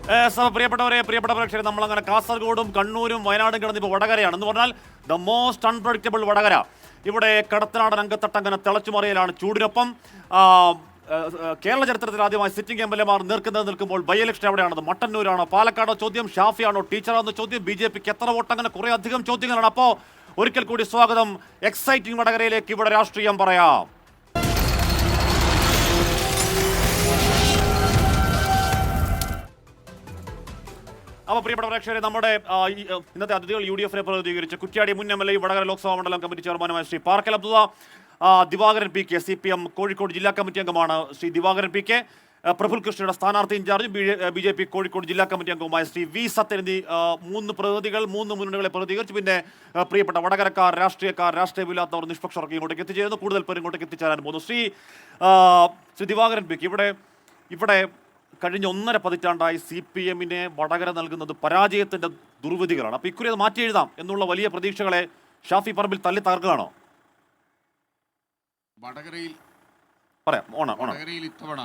പ്രിയപ്പെട്ടവരെ, പ്രിയപ്പെട്ട പ്രേക്ഷകരെ, നമ്മളങ്ങനെ കാസർഗോഡും കണ്ണൂരും വയനാടും കിടന്ന് ഇപ്പോൾ വടകരയാണ് എന്ന് പറഞ്ഞാൽ ദ മോസ്റ്റ് അൺപ്രഡിക്റ്റബിൾ വടകര. ഇവിടെ കടത്തനാടൻ അങ്കത്തട്ടങ്ങനെ തിളച്ചുമറിയലാണ്. ചൂടിനൊപ്പം കേരള ചരിത്രത്തിൽ ആദ്യമായി സിറ്റിംഗ് MLA-മാർ നിൽക്കുമ്പോൾ ബൈ ഇലക്ഷൻ എവിടെയാണത്? മട്ടന്നൂരാണോ, പാലക്കാടോ? ചോദ്യം. ഷാഫിയാണോ, ടീച്ചറാണോ? ചോദ്യം. BJP-ക്ക് എത്ര വോട്ട്? അങ്ങനെ കുറേ അധികം ചോദ്യങ്ങളാണ്. അപ്പോൾ ഒരിക്കൽ കൂടി സ്വാഗതം എക്സൈറ്റിംഗ് വടകരയിലേക്ക്. ഇവിടെ രാഷ്ട്രീയം പറയാം. അപ്പോൾ പ്രിയപ്പെട്ട പ്രേക്ഷകരെ, നമ്മുടെ ഇന്നത്തെ അതിഥികൾ UDF-നെ പ്രതിനിധീകരിച്ച് കുറ്റ്യാടി മുൻ MLA, വടകര ലോക്സഭാ മണ്ഡലം കമ്മിറ്റി ചെയർമാനുമായ ശ്രീ പാർക്കൽ അബ്ദുള്ള, ദിവാകരൻ PK, CPM കോഴിക്കോട് ജില്ലാ കമ്മിറ്റി അംഗമാണ് ശ്രീ ദിവാകരൻ PK, പ്രഫുൽ കൃഷ്ണയുടെ സ്ഥാനാർത്ഥി ഇൻചാർജ് BJP കോഴിക്കോട് ജില്ലാ കമ്മിറ്റി അംഗവുമായ ശ്രീ V സത്യൻ എന്നീ മൂന്ന് മുന്നണികളെ പ്രതികരിച്ച് പിന്നെ പ്രിയപ്പെട്ട വടകരക്കാർ, രാഷ്ട്രീയമില്ലാത്തവർ, നിഷ്പക്ഷർക്ക് ഇങ്ങോട്ടേക്ക് എത്തിച്ചേരുന്നു. കൂടുതൽ പേർ ഇങ്ങോട്ടേക്ക് എത്തിച്ചേരാൻ പോകുന്നു. ശ്രീ ദിവാകരൻ PK, ഇവിടെ കഴിഞ്ഞ 1.5 പതിറ്റാണ്ടായി CPM-നെ വടകര നൽകുന്നത് പരാജയത്തിന്റെ ദുർവിധികളാണ്. അപ്പോൾ ഇക്കുറി അത് മാറ്റി എഴുതാം എന്നുള്ള വലിയ പ്രതീക്ഷകളെ ഷാഫി പറമ്പിൽ തള്ളി തകർക്കുകയാണോ? വടകരയിൽ ഇത്തവണ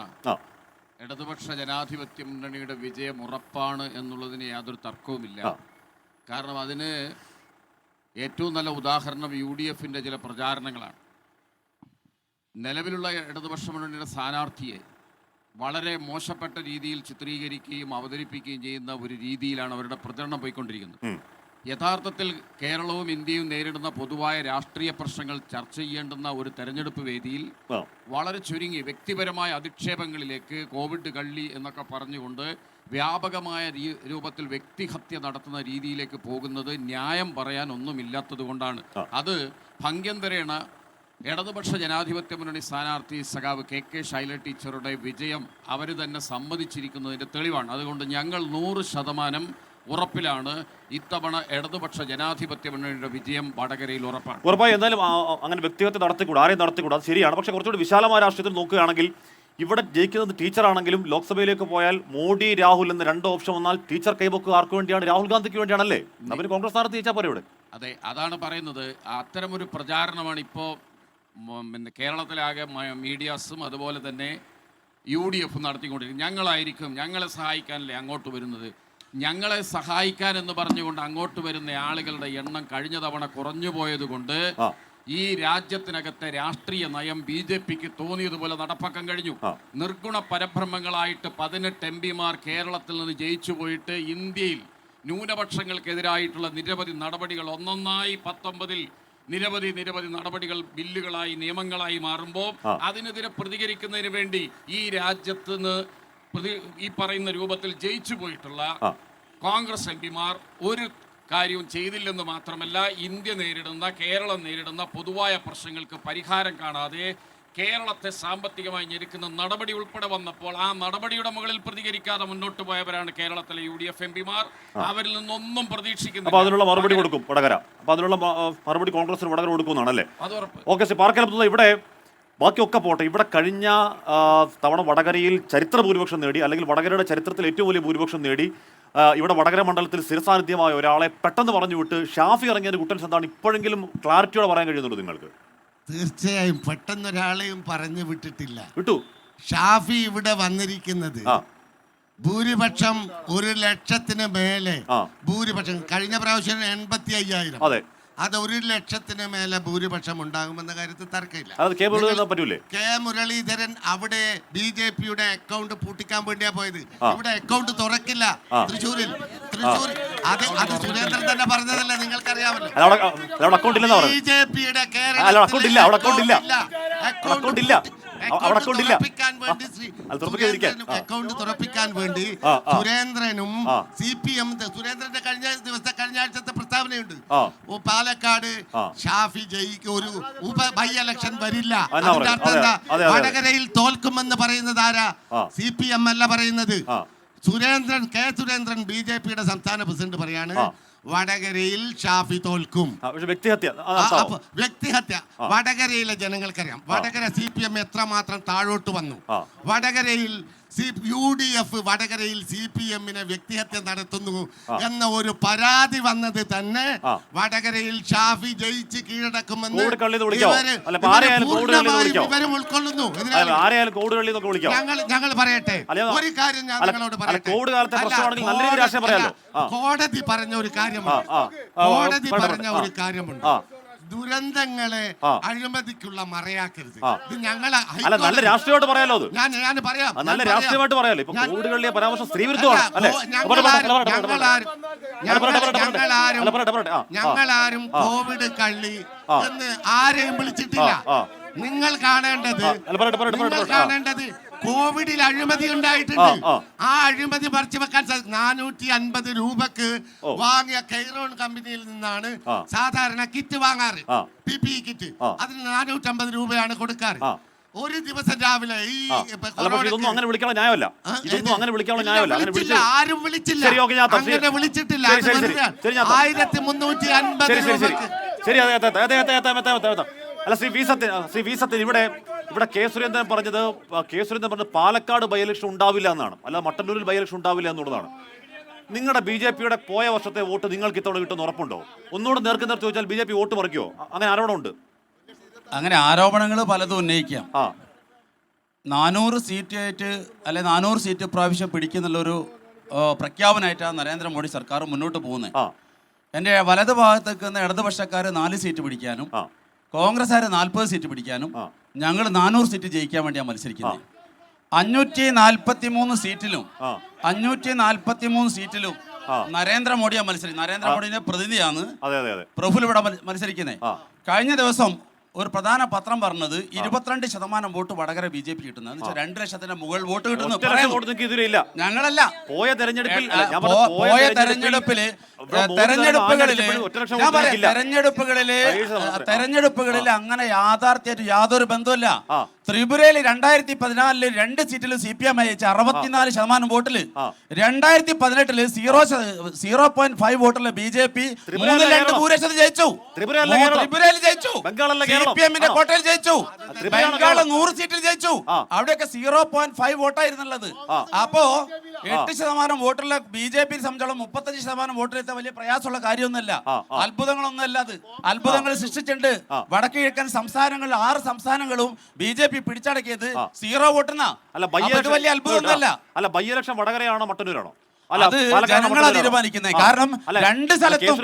ഇടതുപക്ഷ ജനാധിപത്യ മുന്നണിയുടെ വിജയം ഉറപ്പാണ് എന്നുള്ളതിന് യാതൊരു തർക്കവുമില്ല. കാരണം അതിന് ഏറ്റവും നല്ല ഉദാഹരണം UDF-ന്റെ ചില പ്രചാരണങ്ങളാണ്. നിലവിലുള്ള ഇടതുപക്ഷ മുന്നണിയുടെ സ്ഥാനാർത്ഥിയെ വളരെ മോശപ്പെട്ട രീതിയിൽ ചിത്രീകരിക്കുകയും അവതരിപ്പിക്കുകയും ചെയ്യുന്ന ഒരു രീതിയിലാണ് അവരുടെ പ്രചരണം പോയിക്കൊണ്ടിരിക്കുന്നത്. യഥാർത്ഥത്തിൽ കേരളവും ഇന്ത്യയും നേരിടുന്ന പൊതുവായ രാഷ്ട്രീയ പ്രശ്നങ്ങൾ ചർച്ച ചെയ്യേണ്ടുന്ന ഒരു തെരഞ്ഞെടുപ്പ് വേദിയിൽ വളരെ ചുരുങ്ങി വ്യക്തിപരമായ അധിക്ഷേപങ്ങളിലേക്ക്, കോവിഡ് കള്ളി എന്നൊക്കെ പറഞ്ഞുകൊണ്ട് വ്യാപകമായ രൂപത്തിൽ വ്യക്തിഹത്യ നടത്തുന്ന രീതിയിലേക്ക് പോകുന്നത് ന്യായം പറയാൻ ഒന്നുമില്ലാത്തത് കൊണ്ടാണ്. അത് ഭംഗ്യന്തരേണ ഇടതുപക്ഷ ജനാധിപത്യ മുന്നണി സ്ഥാനാർത്ഥി സഖാവ് KK ശൈല ടീച്ചറുടെ വിജയം അവർ തന്നെ സമ്മതിച്ചിരിക്കുന്നതിൻ്റെ തെളിവാണ്. അതുകൊണ്ട് ഞങ്ങൾ 100% ഉറപ്പിലാണ് ഇത്തവണ ഇടതുപക്ഷ ജനാധിപത്യ മുന്നണിയുടെ വിജയം വടകരയിൽ ഉറപ്പാണ്. ഉറപ്പായി. എന്തായാലും അങ്ങനെ വ്യക്തിഹത്യ നടത്തിക്കൂടാ, ആരെയും നടത്തിക്കൂടാ, അത് ശരിയാണ്. പക്ഷേ കുറച്ചുകൂടി വിശാലമായ രാഷ്ട്രീയത്തിൽ നോക്കുകയാണെങ്കിൽ ഇവിടെ ജയിക്കുന്നത് ടീച്ചറാണെങ്കിലും ലോക്സഭയിലേക്ക് പോയാൽ മോഡി, രാഹുൽ എന്ന 2 ഓപ്ഷൻ വന്നാൽ ടീച്ചർ കൈവക്കുക ആർക്ക് വേണ്ടിയാണ്? രാഹുൽ ഗാന്ധിക്ക് വേണ്ടിയാണല്ലേ? അവർ കോൺഗ്രസ് സ്ഥാനാർത്ഥി ജയിച്ചാൽ പോരെ ഇവിടെ? അതെ, അതാണ് പറയുന്നത്. അത്തരമൊരു പ്രചാരണമാണ് ഇപ്പോൾ കേരളത്തിലാകെ മീഡിയാസും അതുപോലെ തന്നെ UDF നടത്തിക്കൊണ്ടിരിക്കുന്നത്. ഞങ്ങളെ സഹായിക്കാനല്ലേ അങ്ങോട്ട് വരുന്നത്. ഞങ്ങളെ സഹായിക്കാൻ എന്ന് പറഞ്ഞുകൊണ്ട് അങ്ങോട്ട് വരുന്ന ആളുകളുടെ എണ്ണം കഴിഞ്ഞ തവണ കുറഞ്ഞു പോയത് കൊണ്ട് ഈ രാജ്യത്തിനകത്തെ രാഷ്ട്രീയ നയം BJP-ക്ക് തോന്നിയതുപോലെ നടപ്പാക്കാൻ കഴിഞ്ഞു. നിർഗുണ പരബ്രഹ്മങ്ങളായിട്ട് 18 MP-മാർ കേരളത്തിൽ നിന്ന് ജയിച്ചു പോയിട്ട് ഇന്ത്യയിൽ ന്യൂനപക്ഷങ്ങൾക്കെതിരായിട്ടുള്ള നിരവധി നടപടികൾ ഒന്നൊന്നായി 19-ൽ നിരവധി നടപടികൾ ബില്ലുകളായി, നിയമങ്ങളായി മാറുമ്പോൾ അതിനെതിരെ പ്രതികരിക്കുന്നതിന് വേണ്ടി ഈ രാജ്യത്ത് നിന്ന് ഈ പറയുന്ന രൂപത്തിൽ ജയിച്ചു പോയിട്ടുള്ള കോൺഗ്രസ് MP-മാർ ഒരു കാര്യവും ചെയ്തില്ലെന്ന് മാത്രമല്ല, കേരളം നേരിടുന്ന പൊതുവായ പ്രശ്നങ്ങൾക്ക് പരിഹാരം കാണാതെ കേരളത്തെ സാമ്പത്തികമായി ഞെരുക്കുന്ന നടപടി ഉൾപ്പെടെ വന്നപ്പോൾ ആ നടപടിയുടെ മുകളിൽ പ്രതികരിക്കാതെ മുന്നോട്ട് പോയവരാണ് കേരളത്തിലെ UDF MP-മാർ. അവരിൽ നിന്നൊന്നും പ്രതീക്ഷിക്കുന്നില്ല. അതിനുള്ള മറുപടി കൊടുക്കും വടകര. അതിനുള്ള മറുപടി കോൺഗ്രസിന് വടകര കൊടുക്കുമെന്നാണല്ലേ? അത് ഉറപ്പ്. ഓക്കെ, പാർക്കൽ ഇവിടെ ബാക്കിയൊക്കെ പോട്ടെ. ഇവിടെ കഴിഞ്ഞ തവണ വടകരയിൽ ചരിത്ര ഭൂരിപക്ഷം നേടി, അല്ലെങ്കിൽ വടകരയുടെ ചരിത്രത്തിൽ ഏറ്റവും വലിയ ഭൂരിപക്ഷം നേടി ഇവിടെ വടകര മണ്ഡലത്തിൽ സ്ഥിരസാന്നിധ്യമായ ഒരാളെ പെട്ടെന്ന് പറഞ്ഞു വിട്ട് ഷാഫി ഇറങ്ങിയതിന് കുറ്റൻസ് എന്താണ്? ഇപ്പോഴെങ്കിലും ക്ലാരിറ്റിയോടെ പറയാൻ കഴിയുന്നുള്ളൂ നിങ്ങൾക്ക്? തീർച്ചയായും പെട്ടെന്നൊരാളെയും പറഞ്ഞു വിട്ടിട്ടില്ല. വിട്ടു. ഷാഫി ഇവിടെ വന്നിരിക്കുന്നത് ഭൂരിപക്ഷം 100,000-ന് മേലെ ഭൂരിപക്ഷം. കഴിഞ്ഞ പ്രാവശ്യം 85,000. അതെ, അത് 100,000-ന് മേലെ ഭൂരിപക്ഷം ഉണ്ടാകുമെന്ന കാര്യത്തിൽ തർക്കമില്ല. കെ മുരളീധരൻ അവിടെ BJP-യുടെ അക്കൗണ്ട് പൂട്ടിക്കാൻ വേണ്ടിയാ പോയത്. ഇവിടെ അക്കൗണ്ട് തുറക്കില്ല തൃശ്ശൂരിൽ. അത് സുരേന്ദ്രൻ തന്നെ പറഞ്ഞതല്ല, നിങ്ങൾക്കറിയാമല്ലോ. BJP-യുടെ അക്കൗണ്ട് തുറപ്പിക്കാൻ വേണ്ടി സുരേന്ദ്രനും CPM സുരേന്ദ്രന്റെ കഴിഞ്ഞ ആഴ്ചത്തെ പ്രസ്താവനയുണ്ട്. പാലക്കാട് ഷാഫി ഒരു ബൈ ഇലക്ഷൻ വരില്ല. അതിന്റെ അർത്ഥം എന്താ? വടകരയിൽ തോൽക്കുമെന്ന് പറയുന്നത് ആരാ? CPM അല്ല പറയുന്നത്. കെ സുരേന്ദ്രൻ BJP-യുടെ സംസ്ഥാന പ്രസിഡന്റ് പറയാണ് വടകരയിൽ ഷാഫി തോൽക്കും. വ്യക്തിഹത്യ വടകരയിലെ ജനങ്ങൾക്കറിയാം. വടകര CPM എത്രമാത്രം താഴോട്ട് വന്നു. വടകരയിൽ UDF വടകരയിൽ CPM-നെ വ്യക്തിഹത്യ നടത്തുന്നു എന്ന ഒരു പരാതി വന്നത് തന്നെ വടകരയിൽ ഷാഫി ജയിച്ച് കീഴടക്കുമെന്ന് വിവരം ഉൾക്കൊള്ളുന്നു. ഞങ്ങൾ പറയട്ടെ, ഒരു കാര്യം ഞാൻ നിങ്ങളോട് പറയട്ടെ. കോടതി പറഞ്ഞ ഒരു കാര്യമുണ്ട്. ദുരന്തങ്ങളെ അഴിമതിക്കുള്ള മറയാക്കരുത്. ഇത് ഞങ്ങളെ നല്ല രാഷ്ട്രീയമായിട്ട് പറയാലോ. ഞാൻ പറയാം, നല്ല രാഷ്ട്രീയമായിട്ട് പറയാലോ. ഇപ്പൊ കോവിഡുകളിലെ പരാമർശം സ്ത്രീവിരുദ്ധമാണ്. ഞങ്ങളാരും കോവിഡ് കള്ളി എന്ന് ആരെയും വിളിച്ചിട്ടില്ല. നിങ്ങൾ കാണേണ്ടത് കോവിഡിൽ അഴിമതി ഉണ്ടായിട്ടുണ്ട്. ആ അഴിമതി മറിച്ചു വെക്കാൻ 450 രൂപക്ക് വാങ്ങിയ കെയ്റോൺ കമ്പനിയിൽ നിന്നാണ് സാധാരണ കിറ്റ് വാങ്ങാറ്, PPE കിറ്റ്. അതിന് 450 രൂപയാണ് കൊടുക്കാറ്. ഒരു ദിവസം രാവിലെ ഇതൊന്നും അങ്ങനെ വിളിക്കാനുള്ള ന്യായമല്ല. അങ്ങനെ വിളിക്കാനുള്ള ന്യായമല്ല. ആരും വിളിച്ചില്ല, അങ്ങനെ വിളിച്ചിട്ടില്ല. 1350 അല്ല ശ്രീ വി സത്യൻ, ഇവിടെ കെ സുരേന്ദ്രൻ പറഞ്ഞത് പാലക്കാട് ബൈ ഇലക്ഷൻ ഉണ്ടാവില്ല എന്നാണ്, അല്ല മട്ടന്നൂരിൽ ബൈ ഇലക്ഷൻ ഉണ്ടാവില്ല എന്നുള്ളതാണ്. നിങ്ങളുടെ BJP-യുടെ പോയ വർഷത്തെ വോട്ട് നിങ്ങൾക്ക് ഇത്തവണ കിട്ടുന്ന ഉറപ്പുണ്ടോ? ഒന്നുകൂടെ നേർക്ക് ചോദിച്ചാൽ BJP വോട്ട് മറിക്കുമോ? അങ്ങനെ ആരോപണമുണ്ട്. അങ്ങനെ ആരോപണങ്ങൾ പലതും ഉന്നയിക്കാം. 400 സീറ്റായിട്ട് അല്ലെ 400 സീറ്റ് പ്രാവശ്യം പിടിക്കുന്നുള്ളൊരു പ്രഖ്യാപനമായിട്ടാണ് നരേന്ദ്രമോദി സർക്കാർ മുന്നോട്ട് പോകുന്നത്. എൻ്റെ വലതു ഭാഗത്തേക്ക് നിന്ന് ഇടതുപക്ഷക്കാർ 4 സീറ്റ് പിടിക്കാനും കോൺഗ്രസ്സുകാർ 40 സീറ്റ് പിടിക്കാനും ഞങ്ങൾ 400 സീറ്റ് ജയിക്കാൻ വേണ്ടിയാണ് മത്സരിക്കുന്നത്. 543 സീറ്റിലും നരേന്ദ്രമോദിയാണ് മത്സരിക്കുന്നത്. നരേന്ദ്രമോദിന്റെ പ്രതിനിധിയാണ് പ്രഫുൽ ഇവിടെ മത്സരിക്കുന്നത്. കഴിഞ്ഞ ദിവസം ഒരു പ്രധാന പത്രം പറഞ്ഞത് 22% വോട്ട് വടകര BJP കിട്ടുന്നത്, 2 ലക്ഷത്തിന്റെ മുകളിൽ വോട്ട് കിട്ടുന്നു. ഞങ്ങളല്ല പോയ തെരഞ്ഞെടുപ്പുകളിൽ അങ്ങനെ യാഥാർത്ഥ്യമായിട്ട് യാതൊരു ബന്ധമില്ല. ത്രിപുരയിൽ 2014 2 സീറ്റിൽ CPM അയച്ച 64% വോട്ടില്, 2018 0.5 വോട്ടില് BJP 3-2 ഭൂരിപക്ഷത്തിൽ ജയിച്ചു. ത്രിപുരയിൽ ജയിച്ചു, CPM-ന്റെ കോട്ടയിൽ ജയിച്ചു, ബംഗാള് 100 സീറ്റിൽ ജയിച്ചു. അവിടെയൊക്കെ 0.5 വോട്ടായിരുന്നുള്ളത്. അപ്പോ 8% വോട്ടുള്ള BJP സംബന്ധിച്ചോളം 35% വോട്ടിലെത്താൻ വലിയ പ്രയാസമുള്ള കാര്യമൊന്നുമല്ല, അത്ഭുതങ്ങളൊന്നുമല്ല. അത് അത്ഭുതങ്ങൾ സൃഷ്ടിച്ചിട്ടുണ്ട്. വടക്ക് കിഴക്കൻ സംസ്ഥാനങ്ങളിൽ 6 സംസ്ഥാനങ്ങളും BJP പിടിച്ചടക്കിയത് 0 വോട്ടിനാ. വലിയ അത്ഭുതമൊന്നുമല്ല. അല്ല ബൈ ഇലക്ഷൻ വടകരയാണോ മട്ടന്നൂരാണോ? അത് ജനങ്ങളാ തീരുമാനിക്കുന്നത്. കാരണം രണ്ട് സ്ഥലത്തും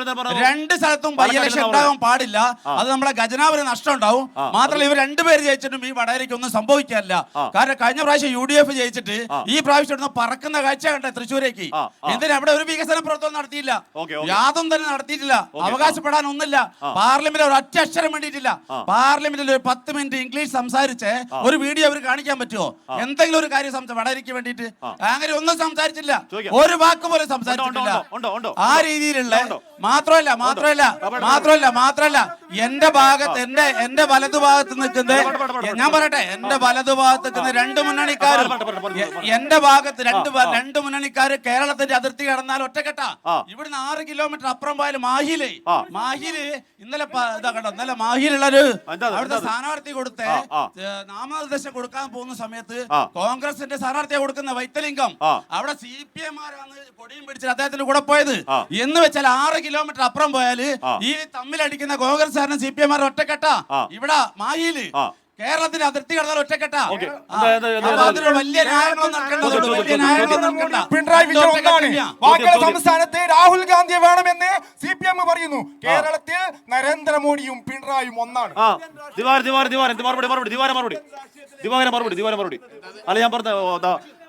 ബൈ ഇലക്ഷൻ ഉണ്ടാകാൻ പാടില്ല. അത് നമ്മളെ ഖജനാവിന് നഷ്ടം ഉണ്ടാവും. മാത്രമല്ല ഇവർ 2 പേര് ജയിച്ചിട്ടും ഈ വടകരയ്ക്ക് ഒന്നും സംഭവിക്കാനില്ല. കാരണം കഴിഞ്ഞ പ്രാവശ്യം UDF ജയിച്ചിട്ട് ഈ പ്രാവശ്യം ഇടുന്ന പറക്കുന്ന കാഴ്ച കണ്ടേ തൃശ്ശൂരേക്ക്. എന്തിനാ അവിടെ ഒരു വികസന പ്രവർത്തനം നടത്തിയില്ല, യാതൊന്നും തന്നെ നടത്തിയിട്ടില്ല, അവകാശപ്പെടാൻ ഒന്നില്ല. പാർലമെന്റിൽ ഒരു ഒറ്റ അക്ഷരം വേണ്ടിയിട്ടില്ല. പാർലമെന്റിൽ ഒരു 10 മിനിറ്റ് ഇംഗ്ലീഷ് സംസാരിച്ച് ഒരു വീഡിയോ അവർ കാണിക്കാൻ പറ്റുമോ? എന്തെങ്കിലും ഒരു കാര്യം വടകരയ്ക്ക് വേണ്ടിയിട്ട് അങ്ങനെ ഒന്നും സംസാരിച്ചില്ല, ഒരു വാക്ക് പോലും സംസാരിച്ചിട്ടില്ല. ആ രീതിയിലുള്ള മാത്രമല്ല എന്റെ ഭാഗത്ത് എന്റെ വലതുഭാഗത്ത് നിൽക്കുന്ന, ഞാൻ പറയട്ടെ, എന്റെ വലതുഭാഗത്ത് നിൽക്കുന്ന 2 മുന്നണിക്കാരും എന്റെ ഭാഗത്ത് 2 മുന്നണിക്കാര് കേരളത്തിന്റെ അതിർത്തി കടന്നാൽ ഒറ്റക്കെട്ട. ഇവിടുന്ന് 6 കിലോമീറ്റർ അപ്പുറം പോയാലും മാഹില് ഇന്നലെ മാഹിലുള്ളൊരു അവിടുത്തെ സ്ഥാനാർത്ഥി കൊടുത്ത് നാമനിർദ്ദേശം കൊടുക്കാൻ പോകുന്ന സമയത്ത് കോൺഗ്രസിന്റെ സ്ഥാനാർത്ഥിയെ കൊടുക്കുന്ന വൈത്തലിംഗം അവിടെ CPM-മാരാണ് കൊടിയും പിടിച്ചിട്ട് അദ്ദേഹത്തിന്റെ കൂടെ പോയത് എന്ന് വെച്ചാൽ 6 കിലോമീറ്റർ അപ്പുറം പോയാല് ഈ തമ്മിലടിക്കുന്ന കോൺഗ്രസ്സുകാരനും CPM-മാരും ഒറ്റക്കെട്ട. ഇവിടെ മാഹിയില് കേരളത്തിന്റെ അതിർത്തി കടന്നാൽ ഒറ്റക്കെട്ട. സംസ്ഥാനത്ത് രാഹുൽ ഗാന്ധിയെ വേണമെന്ന് CPM പറയുന്നു. കേരളത്തിൽ നരേന്ദ്രമോദിയും പിണറായിയും ഒന്നാണ്. മറുപടി അല്ല, ഞാൻ പറഞ്ഞ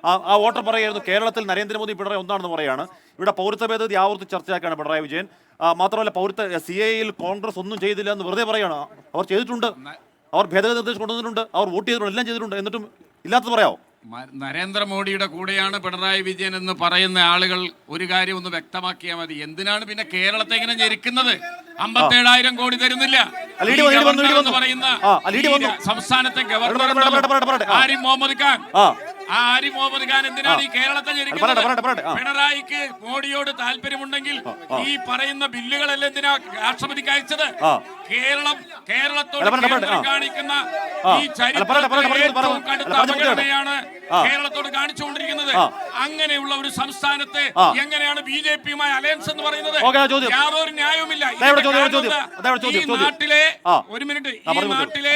ആ വോട്ടർ പറയായിരുന്നു കേരളത്തിൽ നരേന്ദ്രമോദി പിണറായി ഒന്നാണെന്ന് പറയാണ്. ഇവിടെ പൗരത്വ ഭേദഗതി ആവർത്തി ചർച്ചയാക്കാണ് പിണറായി വിജയൻ. മാത്രമല്ല CAA-യിൽ കോൺഗ്രസ് ഒന്നും ചെയ്തില്ല എന്ന് വെറുതെ പറയാണ്. അവർ ചെയ്തിട്ടുണ്ട്, അവർ ഭേദഗതി നിർദ്ദേശം കൊണ്ടുവന്നിട്ടുണ്ട്, അവർ വോട്ട് ചെയ്തിട്ടുണ്ട്, എല്ലാം ചെയ്തിട്ടുണ്ട്. എന്നിട്ടും ഇല്ലാത്തത് പറയാമോ? നരേന്ദ്രമോദിയുടെ കൂടെയാണ് പിണറായി വിജയൻ എന്ന് പറയുന്ന ആളുകൾ ഒരു കാര്യം ഒന്ന് വ്യക്തമാക്കിയാൽ മതി. എന്തിനാണ് പിന്നെ കേരളത്തെ ഇങ്ങനെ ഞെരുക്കുന്നത്? 57,000 കോടി തരുന്നില്ല പറയുന്ന സംസ്ഥാനത്തെ ഗവർണർ ആരിഫ് മുഹമ്മദ് ഖാൻ. ആരിഫ് മുഹമ്മദ് ഖാൻ എന്തിനാണ് ഈ കേരളത്തെ ഞെരുക്കുന്നത്? പിണറായിക്ക് മോഡിയോട് താല്പര്യമുണ്ടെങ്കിൽ ഈ പറയുന്ന ബില്ലുകളെല്ലാം എന്തിനാ രാഷ്ട്രപതിക്ക് അയച്ചത്? കേരളത്തോട് കാണിക്കുന്ന ഈ ചരിത്രത്തിലെ ഏറ്റവും കടുത്ത അവഗണനയാണ് കേരളത്തോട് കാണിച്ചുകൊണ്ടിരിക്കുന്നത്. അങ്ങനെയുള്ള ഒരു സംസ്ഥാനത്തെ എങ്ങനെയാണ് ബി.ജെ.പിയുമായി അലയൻസ് എന്ന് പറയുന്നത്? യാതൊരു ന്യായവുമില്ല. ഈ നാട്ടിലെ ഒരു മിനിറ്റ്, ഈ നാട്ടിലെ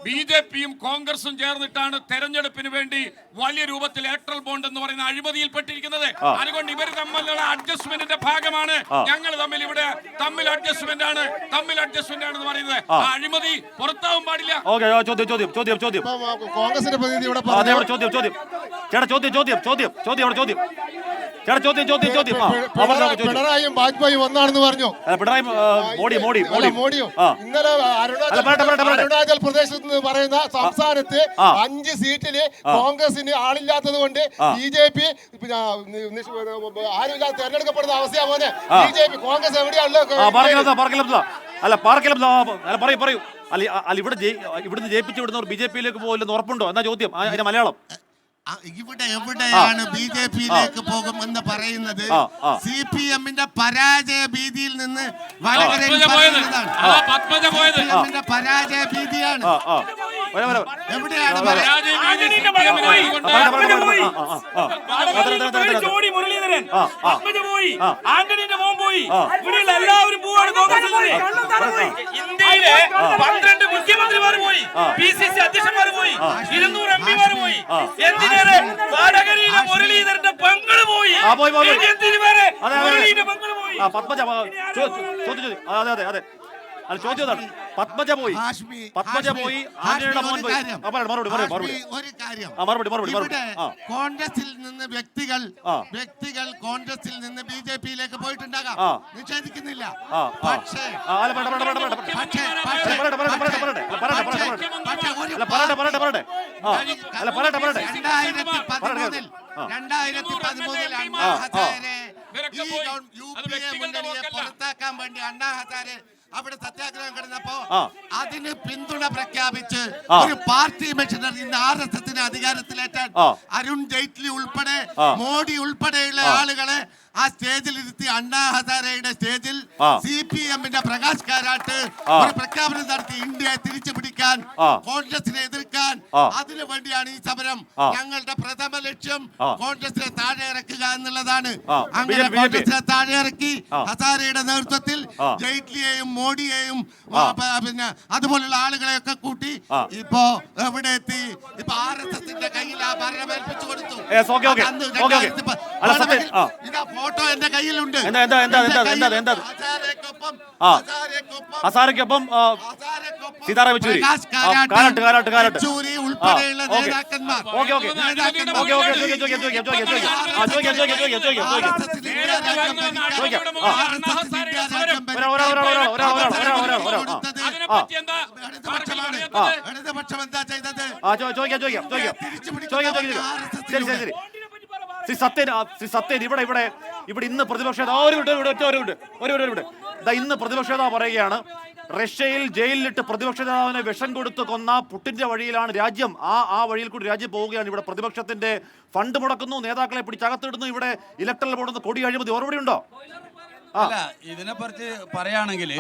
ബി.ജെ.പിയും കോൺഗ്രസും ചേർന്നിട്ടാണ് തെരഞ്ഞെടുപ്പിന് വേണ്ടി വലിയ രൂപത്തിൽ ഇലക്ട്രൽ ബോണ്ട് എന്ന് പറയുന്ന അഴിമതിയിൽപ്പെട്ടിരിക്കുന്നത്. അതുകൊണ്ട് ഇവർ തമ്മിലുള്ള അഡ്ജസ്റ്റ്മെന്റിന്റെ ഭാഗമാണ് ഞങ്ങൾ തമ്മിൽ ഇവിടെ തമ്മിൽ അഡ്ജസ്റ്റ്മെന്റ് ആണെന്ന് പറയുന്നത്. ആ അഴിമതി പുറത്താവാൻ പാടില്ല. കോൺഗ്രസിന്റെ പ്രതിനിധി ഇവിടെ പിണറായിയും വാജ്പേയിയും ഒന്നാണെന്ന് പറഞ്ഞു. മോഡിയോ ഇന്നലെ അരുണാചൽ പ്രദേശത്ത് നിന്ന് പറയുന്ന സംസ്ഥാനത്ത് 5 സീറ്റില് കോൺഗ്രസിന് ആളില്ലാത്തത് കൊണ്ട് ബി.ജെ.പി ആരുമില്ലാതെ തെരഞ്ഞെടുക്കപ്പെടുന്ന അവസ്ഥയാ പോലെ. ബി.ജെ.പി കോൺഗ്രസ് എവിടെയാണല്ലോ പറയൂ. ഇവിടുന്ന് ജയിപ്പിച്ചു വിടുന്നവർ ബി.ജെ.പിയിലേക്ക് പോകില്ലെന്ന് ഉറപ്പുണ്ടോ എന്നാ ചോദ്യം. അതിന്റെ മലയാളം ഇവിടെ എവിടെയാണ് ബി.ജെ.പിയിലേക്ക് പോകും എന്ന് പറയുന്നത്? CPM-ന്റെ പരാജയ ഭീതിയിൽ നിന്ന് പരാജയ ഭീതിയാണ്. എവിടെയാണ് ഇന്ത്യയിലെ 12 മുഖ്യമന്ത്രിമാർ പോയി, PCC അധ്യക്ഷന്മാർ പോയി, 200 എംപിമാർ പോയി. എന്തിനേറെ വടകരയിലെ മുരളീധരന്റെ പങ്കള് പോയി. പത്മജ ചോദ്യം പത്മജ പോയി ആന്റണിയുടെ മോൻ പോയി. മറുപടി. കോൺഗ്രസിൽ നിന്ന് വ്യക്തികൾ കോൺഗ്രസിൽ നിന്ന് ബി.ജെ.പിയിലേക്ക് പോയിട്ടുണ്ടാകാം, നിഷേധിക്കുന്നില്ല. പക്ഷേ 2013 അണ്ണാ ഹസാരെ മുന്നണിയെ പുറത്താക്കാൻ വേണ്ടി അണ്ണാ ഹസാരെ അവിടെ സത്യാഗ്രഹം കിടന്നപ്പോ അതിന് പിന്തുണ പ്രഖ്യാപിച്ച് ഒരു പാർട്ടി മെഷീനറി ഇന്ന് RSSന് അധികാരത്തിലേറ്റാൻ അരുൺ ജെയ്റ്റ്ലി ഉൾപ്പെടെ മോഡി ഉൾപ്പെടെയുള്ള ആളുകളെ ആ സ്റ്റേജിൽ ഇരുത്തി അണ്ണാ ഹസാരയുടെ സ്റ്റേജിൽ CPM-ന്റെ പ്രകാശ് കാരാട്ട് ഒരു പ്രഖ്യാപനം നടത്തി. ഇന്ത്യയെ തിരിച്ചു പിടിക്കാൻ, കോൺഗ്രസിനെ എതിർക്കാൻ, അതിനു വേണ്ടിയാണ് ഈ സമരം. ഞങ്ങളുടെ പ്രഥമ ലക്ഷ്യം കോൺഗ്രസിനെ താഴെ ഇറക്കുക എന്നുള്ളതാണ്. അങ്ങനെ കോൺഗ്രസിനെ താഴെ ഇറക്കി ഹസാരയുടെ നേതൃത്വത്തിൽ ജെയ്റ്റ്ലിയെയും മോഡിയെയും പിന്നെ അതുപോലുള്ള ആളുകളെയൊക്കെ കൂട്ടി ഇപ്പോ എവിടെ എത്തി? ഇപ്പൊ RSSന്റെ കയ്യിൽ ആ ഭരണമേൽപ്പിച്ചു കൊടുത്തു. ഇതാ ഫോട്ടോ എന്റെ കയ്യിലുണ്ട്. ഹസാരയ്ക്കൊപ്പം സീതാറാം യെച്ചൂരി ഉൾപ്പെടെയുള്ള നേതാക്കന്മാർ. ഇടതുപക്ഷം എന്താ ചെയ്തത്? സത്യൻ ഇവിടെ ഇന്ന് പ്രതിപക്ഷ ഇന്ന് പ്രതിപക്ഷ നേതാവ് പറയുകയാണ്, റഷ്യയിൽ ജയിലിലിട്ട് പ്രതിപക്ഷ നേതാവിനെ വിഷം കൊടുത്ത് കൊന്ന പുട്ടിന്റെ വഴിയിലാണ് രാജ്യം, ആ വഴിയിൽ കൂടി രാജ്യം പോവുകയാണ്. ഇവിടെ പ്രതിപക്ഷത്തിന്റെ ഫണ്ട് മുടക്കുന്നു, നേതാക്കളെ പിടിച്ചകത്തിടുന്നു, ഇവിടെ ഇലക്ട്രൽ ബോർഡ് കൊടി അഴിമതി. മറുപടി ഉണ്ടോ? അല്ല, ഇതിനെ കുറിച്ച് പറയുകയാണെങ്കിൽ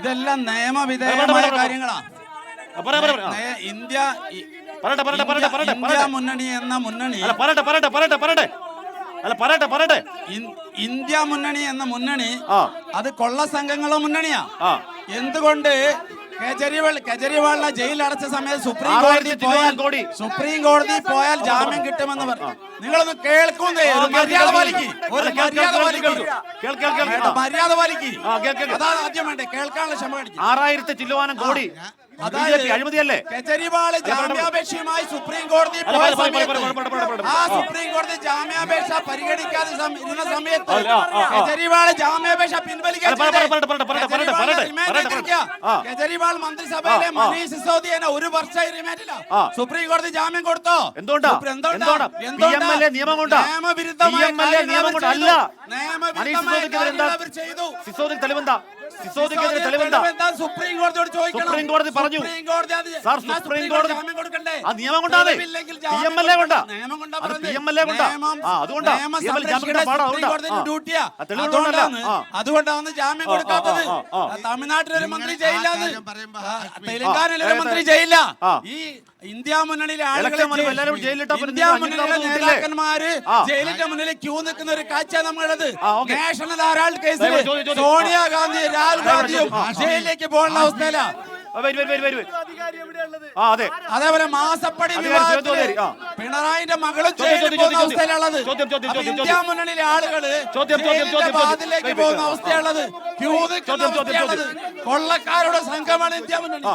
ഇതെല്ലാം നിയമവിധേയമായ കാര്യങ്ങളാണ്. ഇന്ത്യ മുന്നണി എന്ന മുന്നണി ഇന്ത്യ മുന്നണി എന്ന മുന്നണി അത് കൊള്ള സംഘങ്ങളുടെ മുന്നണിയാ. എന്തുകൊണ്ട് കെജ്രിവാളിനെ ജയിലിൽ അടച്ച സമയത്ത് സുപ്രീം കോടതി പോയാൽ ജാമ്യം കിട്ടുമെന്ന് പറഞ്ഞു. നിങ്ങളൊന്ന് കേൾക്കുന്നേ, മര്യാദ പാലിക്ക്. അതാണ് ആദ്യം വേണ്ടേ, കേൾക്കാനുള്ള ക്ഷമ കാണിക്കും. 6000 ചില്ലുവാനം കോടി അഴിമതിയല്ലേ? കെജ്രിവാൾ ജാമ്യാപേക്ഷയുമായി സുപ്രീം കോടതി പോയ സമയത്ത് ആ സുപ്രീം കോടതി ജാമ്യാപേക്ഷ പരിഗണിക്കാതെ ഇരുന്ന സമയത്ത് കെജ്രിവാൾ ജാമ്യാപേക്ഷ പിൻവലിക്കാൻ കെജ്രിവാൾ മന്ത്രിസഭയിലെ മനീഷ് സിസോദിയനെ 1 വർഷം റിമാൻഡില്ല. സുപ്രീം കോടതി ജാമ്യം കൊടുത്തോ? സുപ്രീം കോടതി പറഞ്ഞു. സുപ്രീം കോടതി നിയമം കൊണ്ടാണ്, PMLA കൊണ്ടാ, അതുകൊണ്ടാണ് ജാമ്യം കൊടുക്കാത്തത്. തമിഴ്നാട്ടിലൊരു മന്ത്രി ജയിലില്ല, തെലങ്കാനയിലൊരു മന്ത്രി ജയിലില്ല. ഇന്ത്യ മുന്നണിയിലെ ഇലക്ഷൻ വരുമ്പോൾ എല്ലാവരും ജയിലിലിട്ടാ പിന്നെ ഇന്ത്യ നിങ്ങൾ മുന്നണിയിലെ അഞ്ചിൽ വിട്ടില്ലേ? നേതാക്കന്മാര് ആ. ജയിലിന്റെ മുന്നിൽ ക്യൂ നിൽക്കുന്ന ഒരു കാഴ്ച നമ്മളുള്ളത്. ഓക്കേ. നാഷണൽ ഹെറാൾഡ് കേസിൽ ചോദ്യം. സോണിയാഗാന്ധി രാഹുൽ ഗാന്ധിയും ജയിലിലേക്ക് പോകുന്ന അവസ്ഥയിലാ. അതെ അതേപോലെ മാസപ്പടി വിവാദത്തില് പിണറായിന്റെ മകളും ജയിലിൽ പോകുന്ന അവസ്ഥയിലുള്ളത്. ഇന്ത്യ മുന്നണിയിലെ ആളുകള് ജയിലിന്റെ വാതിലേക്ക് പോകുന്ന അവസ്ഥയുള്ളത്. ക്യൂ നിൽക്കുന്ന അവസ്ഥയുള്ളത്. കൊള്ളക്കാരുടെ സംഘമാണ് ഇന്ത്യ മുന്നണി.